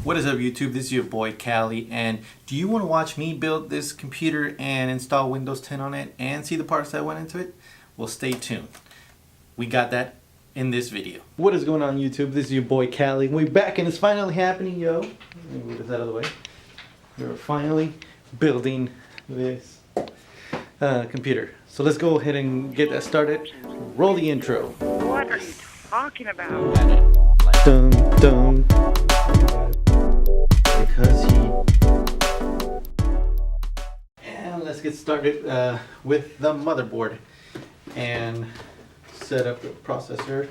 What is up, YouTube? This is your boy Callie, and do you want to watch me build this computer and install Windows 10 on it and see the parts that went into it? Well, stay tuned. We got that in this video. What is going on, YouTube? This is your boy Callie. We're back and it's finally happening, yo. Let me move this out of the way. We're finally building this computer. So let's go ahead and get that started. Roll the intro. What are you talking about? Dum dum. Because and let's get started with the motherboard and set up the processor.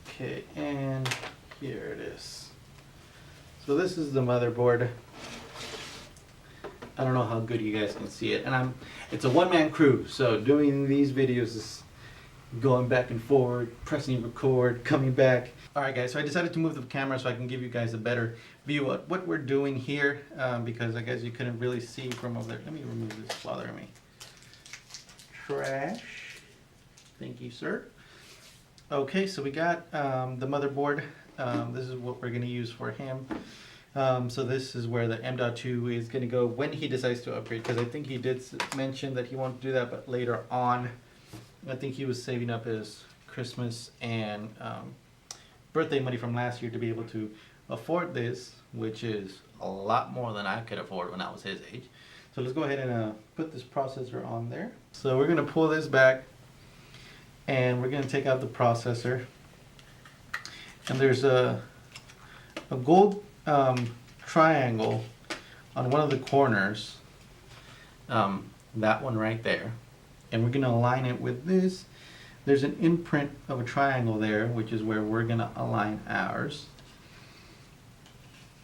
Okay, and here it is. So this is the motherboard. I don't know how good you guys can see it, and it's a one-man crew, so doing these videos is going back and forward, pressing record, coming back. Alright guys, so I decided to move the camera so I can give you guys a better view of what we're doing here, because I guess you couldn't really see from over there. Let me remove this bothering me. Trash. Thank you, sir. Okay, so we got the motherboard. This is what we're going to use for him. So this is where the M.2 is going to go when he decides to upgrade, because I think he did mention that he wanted to do that, but later on. I think he was saving up his Christmas and birthday money from last year to be able to afford this, which is a lot more than I could afford when I was his age. So let's go ahead and put this processor on there. So we're going to pull this back and we're going to take out the processor. And there's a gold triangle on one of the corners, that one right there. And we're going to align it with this. There's an imprint of a triangle there, which is where we're going to align ours.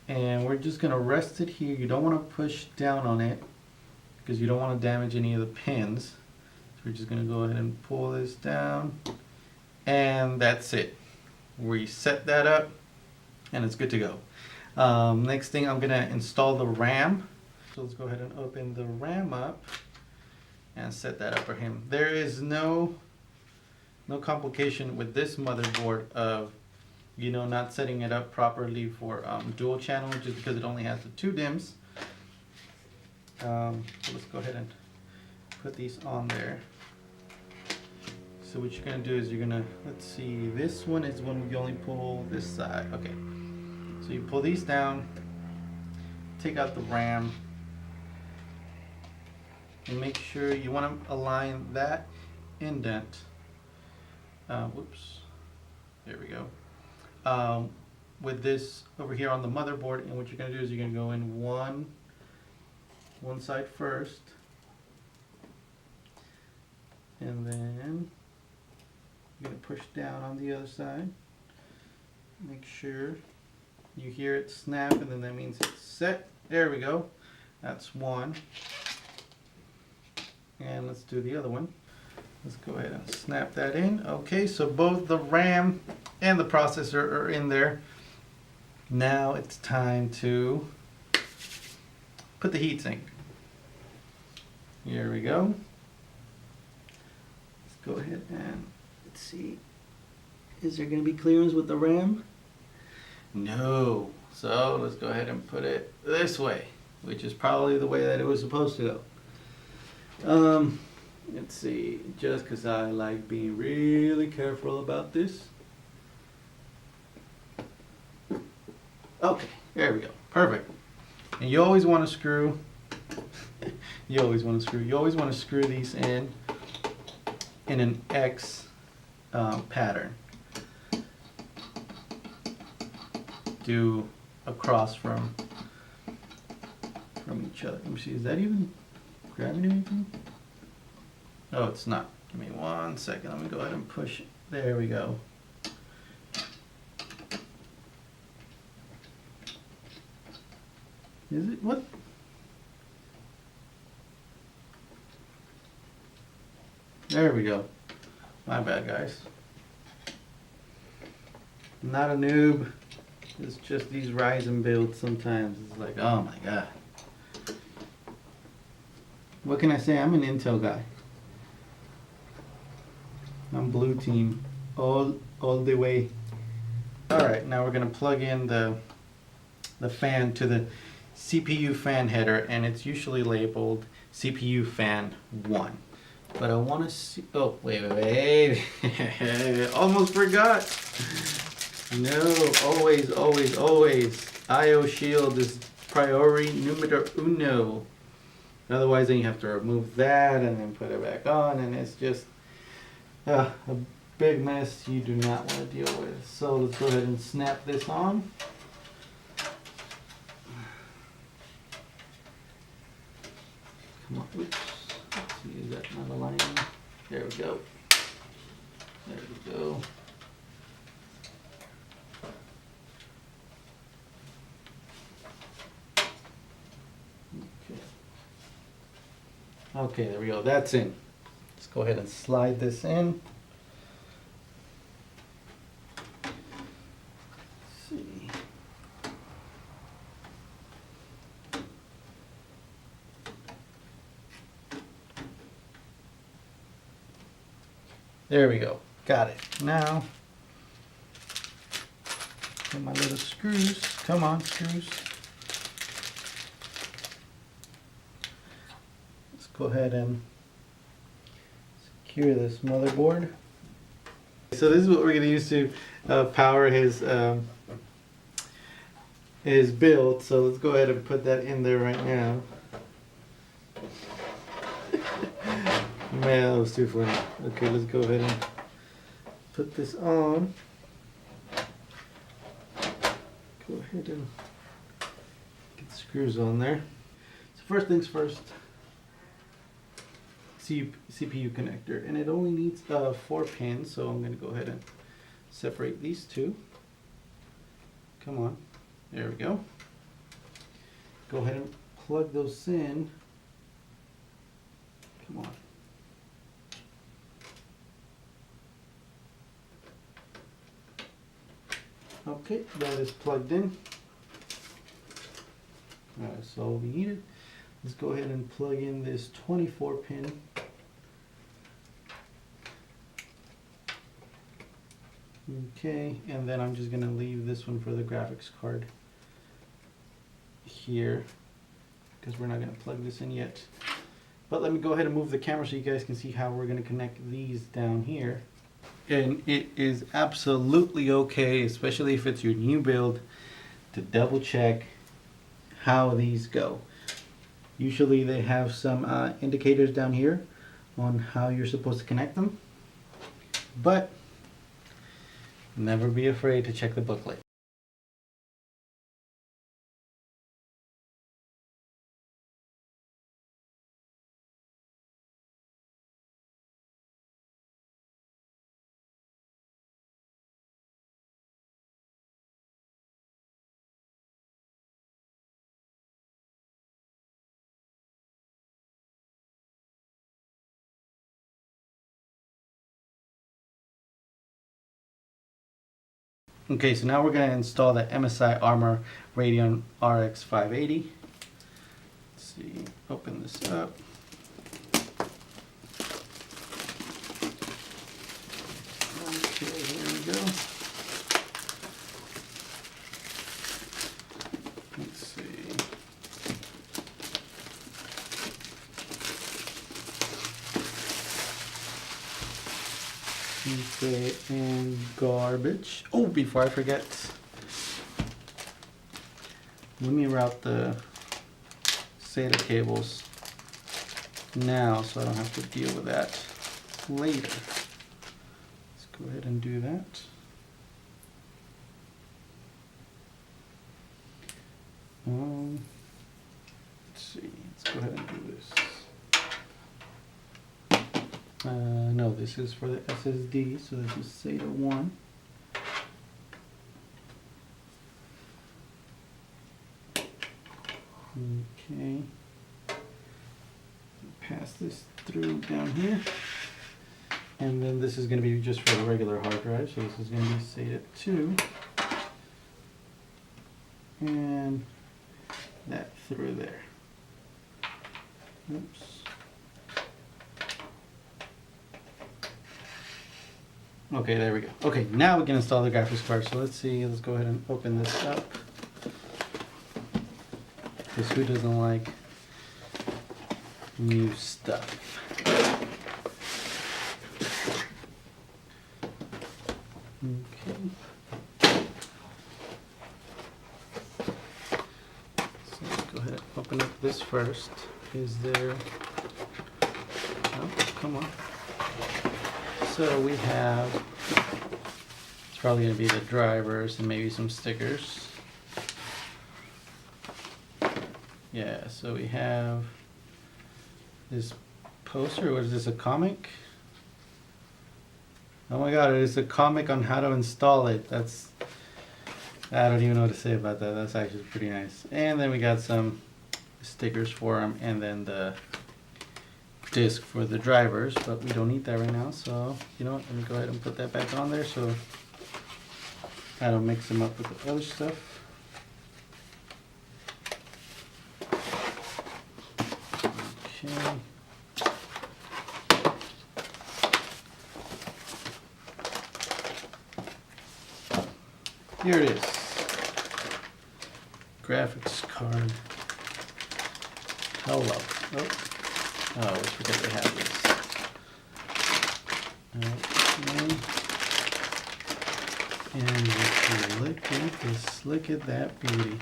And we're just going to rest it here. You don't want to push down on it because you don't want to damage any of the pins. So we're just going to go ahead and pull this down. And that's it. We set that up and it's good to go. Next thing, I'm going to install the RAM. So let's go ahead and open the RAM up and set that up for him. There is no complication with this motherboard of, you know, not setting it up properly for dual channel, just because it only has the 2 DIMMs. So let's go ahead and put these on there. So what you're gonna do is you're gonna, let's see, this one is when we only pull this side. Okay, so you pull these down, take out the RAM, and make sure you want to align that indent. Whoops. There we go. With this over here on the motherboard, and what you're going to do is you're going to go in one side first, and then you're going to push down on the other side. Make sure you hear it snap, and then that means it's set. There we go. That's one. And let's do the other one. Let's go ahead and snap that in. Okay, so both the RAM and the processor are in there. Now it's time to put the heatsink. Here we go. Let's go ahead and let's see. Is there going to be clearance with the RAM? No. So let's go ahead and put it this way, which is probably the way that it was supposed to go. Let's see, just because I like being really careful about this. Okay, there we go. Perfect. And you always want to screw, you always want to screw these in an X pattern. Do across from each other. Let me see, is that even grabbing anything? Oh, it's not. Give me 1 second. Let me go ahead and push it. There we go. Is it? What? There we go. My bad, guys. I'm not a noob. It's just these Ryzen builds sometimes. It's like, oh my god. What can I say? I'm an Intel guy. I'm blue team all the way. Alright, now we're going to plug in the the fan to the CPU fan header, and it's usually labeled CPU fan 1. But I want to see, oh, wait. Almost forgot. No, always. IO shield is priority numero uno. Otherwise, then you have to remove that and then put it back on, and it's just a big mess you do not want to deal with. So let's go ahead and snap this on. Come on, oops. Let's see, is that not aligning? There we go. There we go. Okay, there we go. That's in. Let's go ahead and slide this in. Let's see. There we go. Got it. Now, get my little screws. Come on, screws. Let's go ahead and secure this motherboard. So this is what we're going to use to power his build. So let's go ahead and put that in there right now. Man, that was too funny. Okay, let's go ahead and put this on. Go ahead and get the screws on there. So first things first, CPU connector, and it only needs 4 pins, so I'm going to go ahead and separate these two. Come on, there we go. Go ahead and plug those in. Come on. Okay, that is plugged in. That's all we needed. Let's go ahead and plug in this 24 pin. Okay, and then I'm just going to leave this one for the graphics card here, because we're not going to plug this in yet. But let me go ahead and move the camera so you guys can see how we're going to connect these down here. And it is absolutely okay, especially if it's your new build, to double check how these go. Usually they have some indicators down here on how you're supposed to connect them, but never be afraid to check the booklet. Okay, so now we're going to install the MSI Armor Radeon RX 580. Let's see, open this up. Okay, here we go. Let's see. Okay, and garbage. Oh, before I forget, let me route the SATA cables now so I don't have to deal with that later. Let's go ahead and do that. Let's see, let's go ahead and do this. No, this is for the SSD, so this is SATA 1. Okay. Pass this through down here. And then this is going to be just for the regular hard drive, so this is going to be SATA 2. And that through there. Oops. Okay, there we go. Okay, now we can install the graphics card. So let's see, let's go ahead and open this up. Because who doesn't like new stuff? Okay. So let's go ahead and open up this first. Is there... Oh, come on. So we have... It's probably going to be the drivers and maybe some stickers. Yeah, so we have this poster. What is this, a comic? Oh my god, it is a comic on how to install it. That's... I don't even know what to say about that. That's actually pretty nice. And then we got some stickers for them, and then the disc for the drivers, but we don't need that right now, so you know what, let me go ahead and put that back on there so I don't mix them up with the other stuff. Okay. Here it is. Graphics card. Hello. Oh, I forget they have this. Okay. And if you look at this, look at that beauty.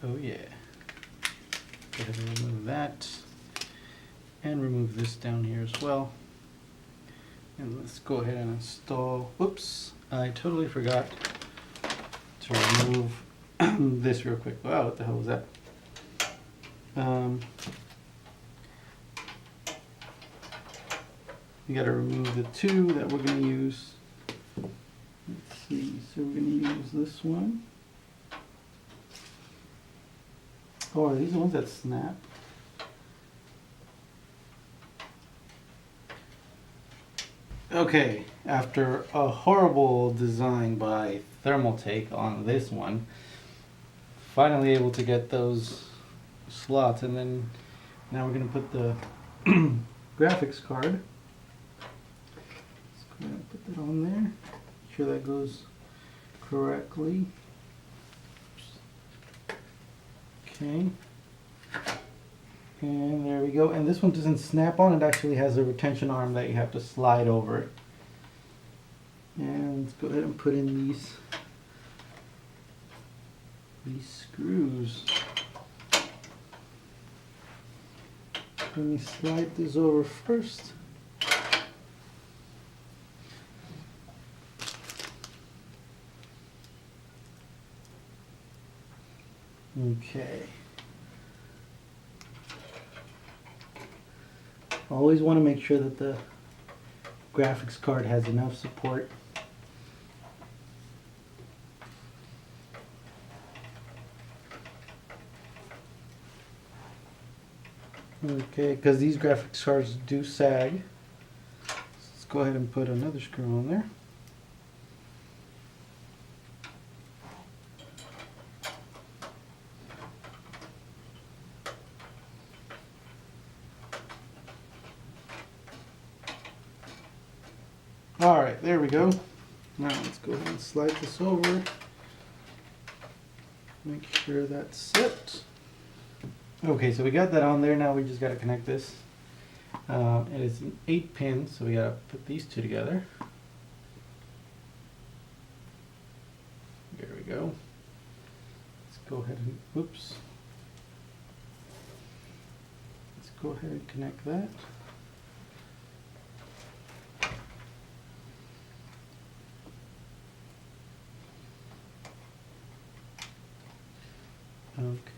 Oh yeah. Go ahead and remove that. And remove this down here as well. And let's go ahead and install, whoops, I totally forgot to remove this real quick. Wow, what the hell was that? You gotta remove the two that we're gonna use. Let's see, so we're gonna use this one. Oh, are these the ones that snap? Okay, after a horrible design by Thermaltake on this one, finally able to get those slots, and then now we're going to put the graphics card. Let's go ahead and put that on there. Make sure that goes correctly. Okay. And there we go. And this one doesn't snap on. It actually has a retention arm that you have to slide over it. And let's go ahead and put in these screws. Let me slide this over first. Okay. Always want to make sure that the graphics card has enough support. Okay, because these graphics cards do sag. Let's go ahead and put another screw on there. Alright, there we go. Now let's go ahead and slide this over. Make sure that's set. Okay, so we got that on there. Now we just got to connect this. It is an 8-pin, so we got to put these two together. There we go. Let's go ahead and, whoops. Let's go ahead and connect that.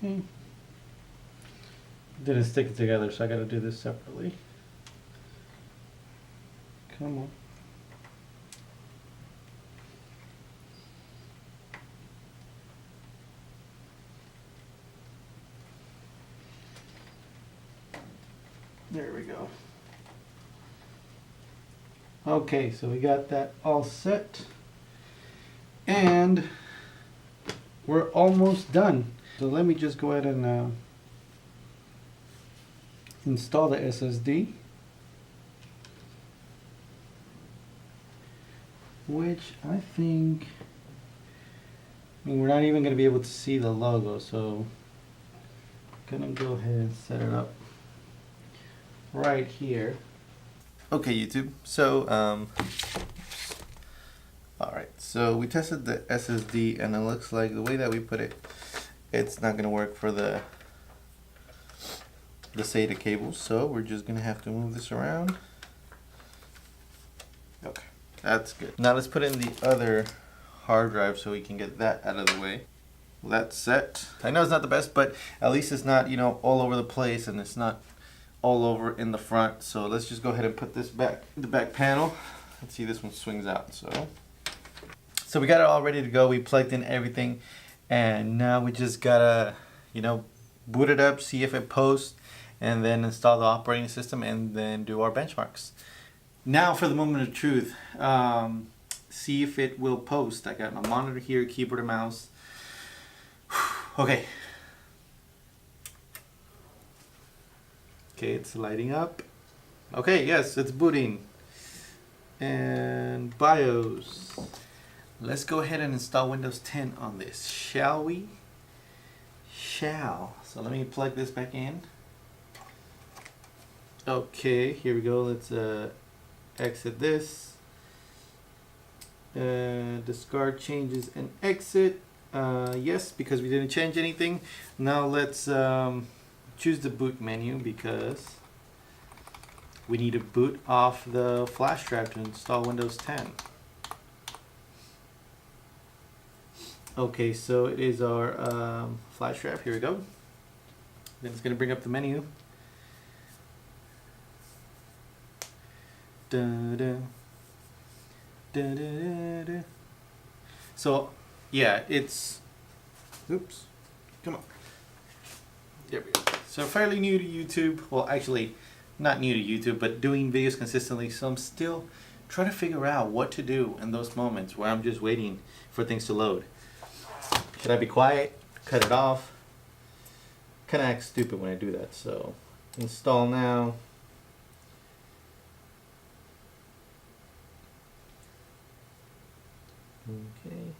Okay. Didn't stick it together, so I got to do this separately. Come on. There we go. Okay, so we got that all set. And we're almost done. So let me just go ahead and install the SSD, which I think I mean, we're not even going to be able to see the logo, so I'm going to go ahead and set it up right here. Okay, YouTube. So, alright, so we tested the SSD and it looks like the way that we put it, it's not going to work for the SATA cables, so we're just going to have to move this around. Okay, that's good. Now let's put in the other hard drive so we can get that out of the way. Well, that's set. I know it's not the best, but at least it's not, you know, all over the place and it's not all over in the front. So let's just go ahead and put this back in the back panel. Let's see, this one swings out. So we got it all ready to go. We plugged in everything and now we just gotta, you know, boot it up, see if it posts, and then install the operating system and then do our benchmarks. Now for the moment of truth. See if it will post. I got my monitor here, keyboard and mouse. Okay. Okay, it's lighting up. Okay, yes, it's booting. And BIOS. Let's go ahead and install Windows 10 on this, shall we? Shall. So let me plug this back in. Okay, here we go. Let's exit this. Discard changes and exit. Yes, because we didn't change anything. Now let's choose the boot menu because we need to boot off the flash drive to install Windows 10. Okay, so it is our flash drive. Here we go. Then it's going to bring up the menu. Da, da. So yeah, it's, oops, come on, there we go. So fairly new to YouTube. Well, actually not new to YouTube, but doing videos consistently, so I'm still trying to figure out what to do in those moments where I'm just waiting for things to load. Should I be quiet, cut it off? Kind of act stupid when I do that. So install now. Okay.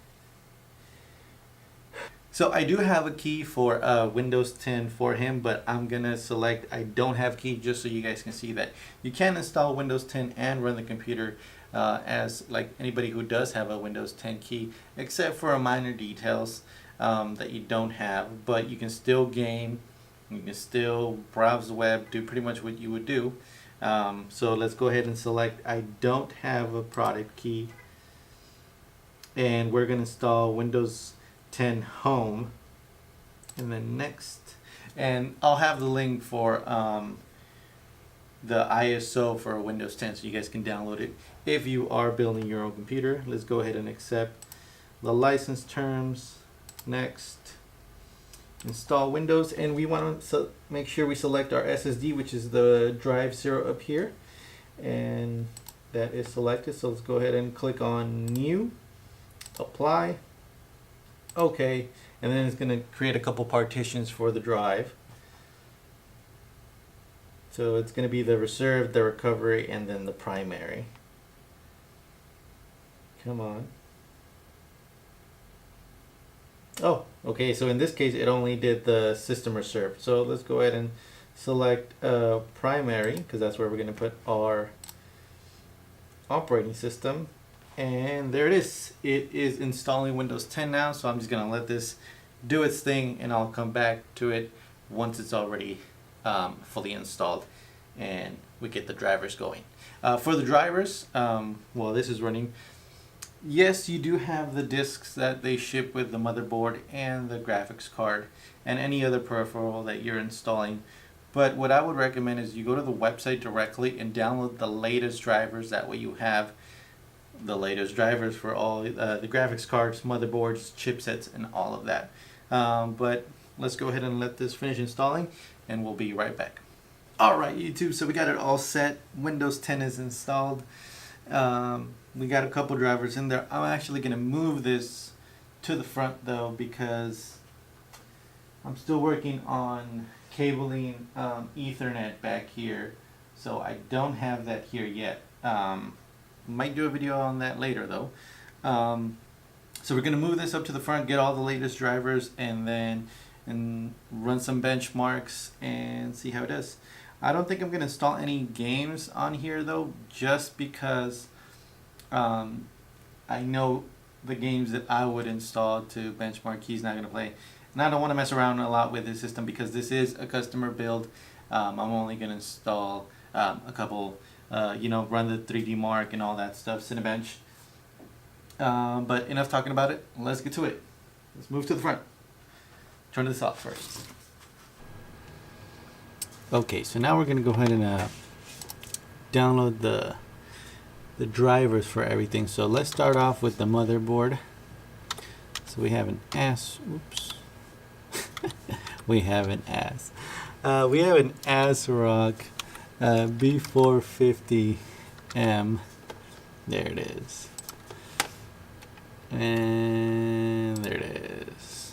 So I do have a key for Windows 10 for him, but I'm gonna select I don't have key just so you guys can see that you can install Windows 10 and run the computer as like anybody who does have a Windows 10 key, except for minor details that you don't have. But you can still game, you can still browse the web, do pretty much what you would do. So let's go ahead and select I don't have a product key. And we're going to install Windows 10 Home, and then next, and I'll have the link for the ISO for Windows 10 so you guys can download it if you are building your own computer. Let's go ahead and accept the license terms. Next, install Windows, and we want to make sure we select our SSD, which is the drive 0 up here, and that is selected. So let's go ahead and click on New. Apply. Okay, and then it's going to create a couple partitions for the drive. So it's going to be the reserved, the recovery, and then the primary. Come on. Oh, okay, so in this case it only did the system reserved. So let's go ahead and select primary, because that's where we're going to put our operating system. And there it is. It is installing Windows 10 now, so I'm just going to let this do its thing, and I'll come back to it once it's already fully installed and we get the drivers going. For the drivers, while this is running, yes, you do have the discs that they ship with the motherboard and the graphics card and any other peripheral that you're installing. But what I would recommend is you go to the website directly and download the latest drivers. That way you have the latest drivers for all the graphics cards, motherboards, chipsets, and all of that. But let's go ahead and let this finish installing, and we'll be right back. Alright, YouTube, so we got it all set. Windows 10 is installed. We got a couple drivers in there. I'm actually going to move this to the front though, because I'm still working on cabling Ethernet back here, so I don't have that here yet. Might do a video on that later though. So we're going to move this up to the front, get all the latest drivers, and then run some benchmarks and see how it does. I don't think I'm going to install any games on here though, just because I know the games that I would install to benchmark he's not going to play. And I don't want to mess around a lot with his system because this is a customer build. I'm only going to install a couple, run the 3D Mark and all that stuff, Cinebench. But enough talking about it. Let's get to it. Let's move to the front. Turn this off first. Okay, so now we're going to go ahead and download the drivers for everything. So let's start off with the motherboard. So we have an we have an ASRock B450M. There it is. And there it is.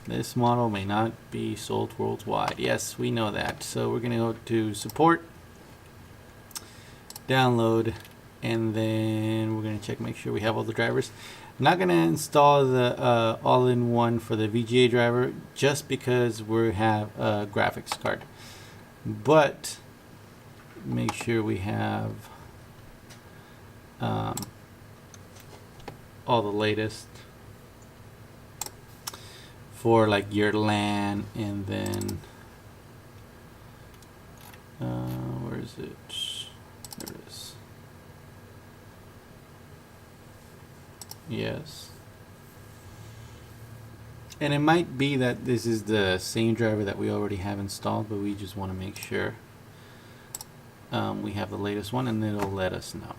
This model may not be sold worldwide. Yes, we know that. So we're going to go to support, download, and then we're going to check, make sure we have all the drivers. I'm not going to install the all-in-one for the VGA driver just because we have a graphics card. But make sure we have all the latest for like your LAN, and then where is it? There it is. Yes. And it might be that this is the same driver that we already have installed, but we just want to make sure we have the latest one, and it'll let us know.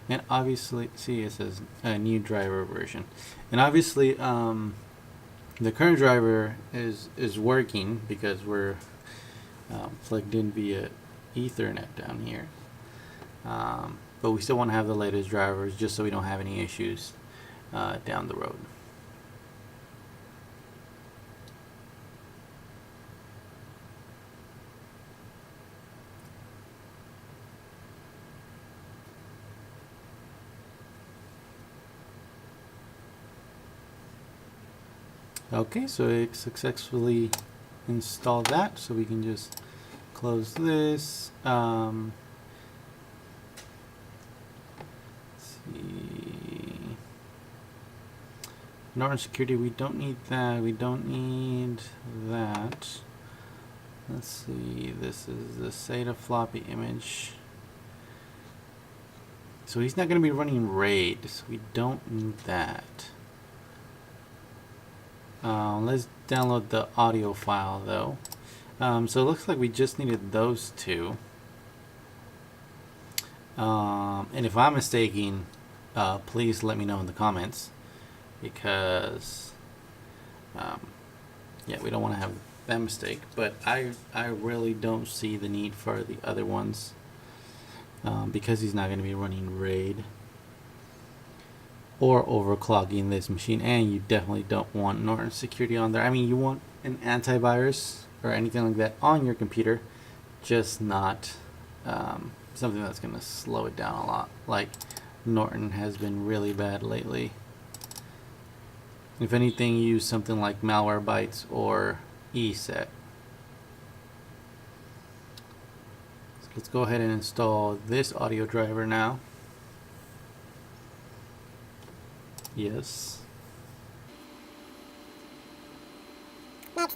And obviously, see, it says a new driver version. And obviously, the current driver is working because we're plugged in via Ethernet down here. But we still want to have the latest drivers just so we don't have any issues down the road. Okay, so it successfully installed that, so we can just close this. Let's see. Norton security, we don't need that. We don't need that. Let's see. This is the SATA floppy image. So he's not going to be running RAID, so we don't need that. Let's download the audio file though. So it looks like we just needed those two. And if I'm mistaken, please let me know in the comments, because yeah, we don't want to have that mistake. But I really don't see the need for the other ones because he's not going to be running RAID or overclocking this machine, and you definitely don't want Norton security on there. I mean, you want an antivirus or anything like that on your computer, just not something that's going to slow it down a lot, like Norton has been really bad lately. If anything, use something like Malwarebytes or ESET. So let's go ahead and install this audio driver now. Yes. Next.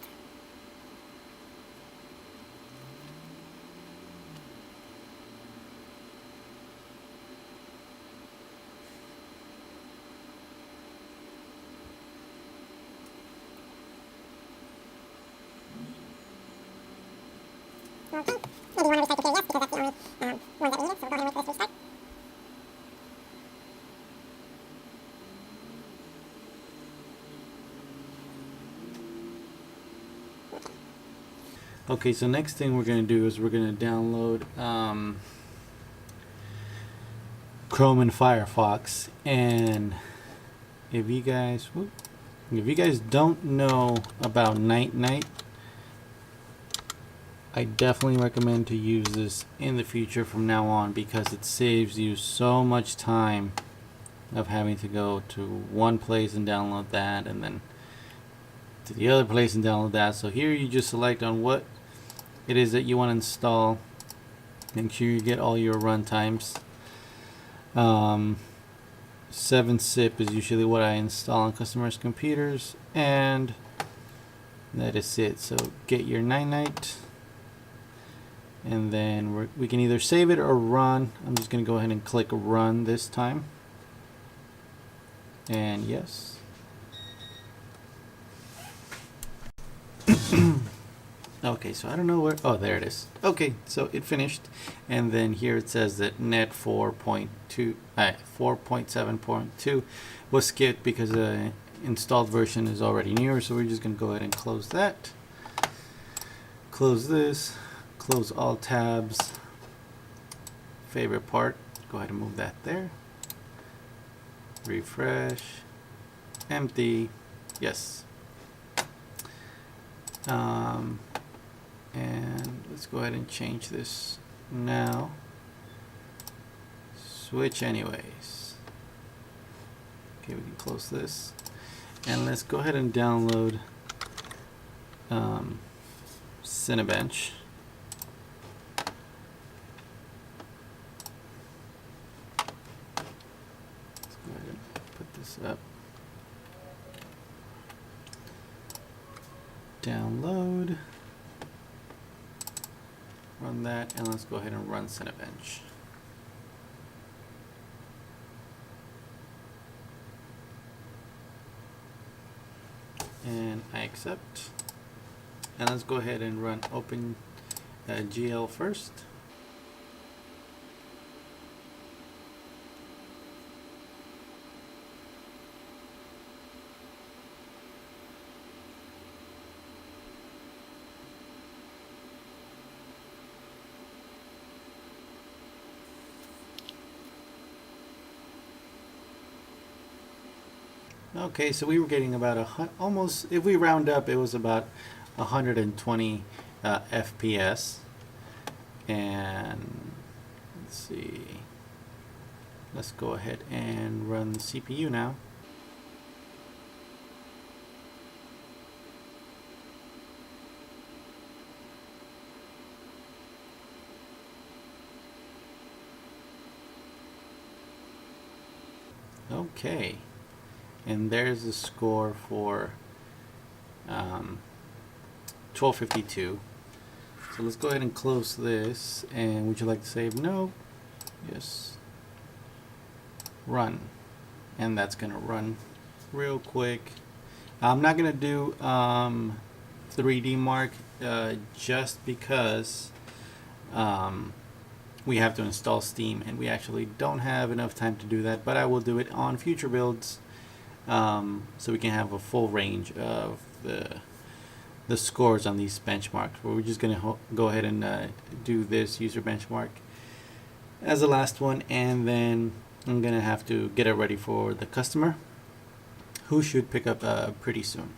Okay. Maybe you want to restart the yes, because that's the only one that we needed, so we'll go ahead and wait for this to restart. Okay, so next thing we're going to do is we're going to download Chrome and Firefox. And if you guys don't know about Night Night, I definitely recommend to use this in the future from now on, because it saves you so much time of having to go to one place and download that, and then to the other place and download that. So here you just select on what it is that you want to install. Make sure you get all your run times. 7-zip is usually what I install on customers' computers, and that is it. So get your Ninite, and then we can either save it or run. I'm just going to go ahead and click run this time, and yes. Okay, so I don't know where, oh, there it is. Okay, so it finished, and then here it says that net 4.7.2 was skipped because the installed version is already newer, so we're just going to go ahead and close that. Close this, close all tabs. Favorite part, go ahead and move that there. Refresh, empty, yes. And let's go ahead and change this now. Switch anyways. Okay, we can close this, and let's go ahead and download Cinebench. Let's go ahead and put this up. Download. Run that, and let's go ahead and run Cinebench. And I accept. And let's go ahead and run Open GL first. Okay, so we were getting about almost, if we round up, it was about 120 FPS. And let's see, let's go ahead and run the CPU now. Okay. And there's the score for 1252. So let's go ahead and close this. And would you like to save? No. Yes. Run. And that's going to run real quick. I'm not going to do 3D Mark just because we have to install Steam, and we actually don't have enough time to do that, but I will do it on future builds. So we can have a full range of the scores on these benchmarks. But we're just going to go ahead and do this user benchmark as the last one, and then I'm going to have to get it ready for the customer, who should pick up pretty soon.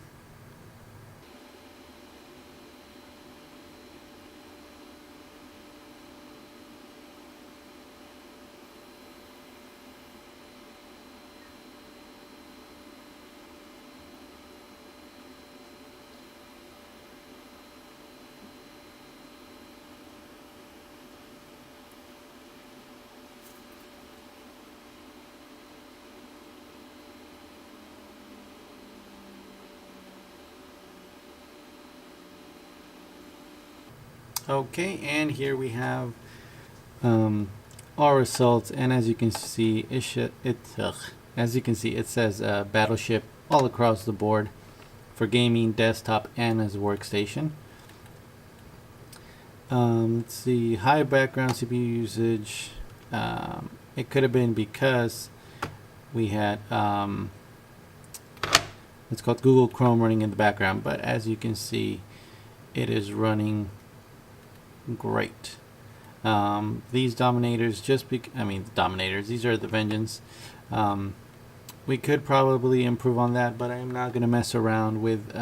Okay, and here we have our results, and as you can see, it says Battleship all across the board for gaming, desktop, and as a workstation. Let's see, high background CPU usage. It could have been because we had it's called Google Chrome running in the background, but as you can see, it is running great. These dominators, these are the Vengeance. We could probably improve on that, but I'm not going to mess around with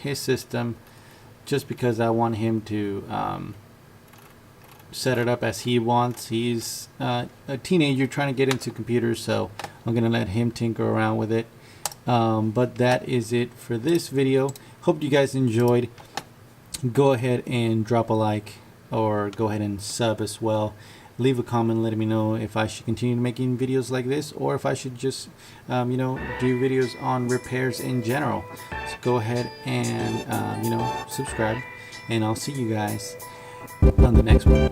his system just because I want him to set it up as he wants. He's a teenager trying to get into computers, so I'm gonna let him tinker around with it. But that is it for this video. Hope you guys enjoyed. Go ahead and drop a like, or go ahead and sub as well. Leave a comment letting me know if I should continue making videos like this, or if I should just you know, do videos on repairs in general. So go ahead and you know, subscribe, and I'll see you guys on the next one.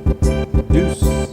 Deuce.